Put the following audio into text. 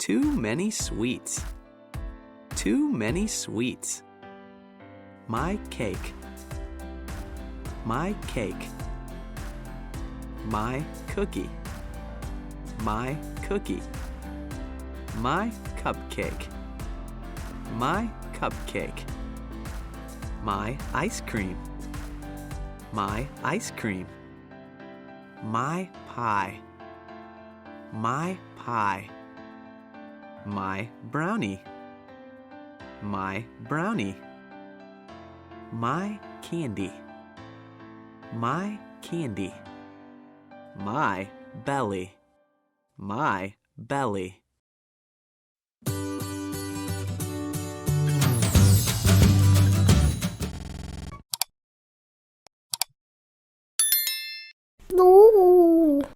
Too many sweets. Too many sweets. My cake. My cake. My cookie. My cookie. My cupcake. My cupcake. My ice cream. My ice cream. My pie. My pie. My brownie. My brownie. My candy. My candy. My belly. My belly. No.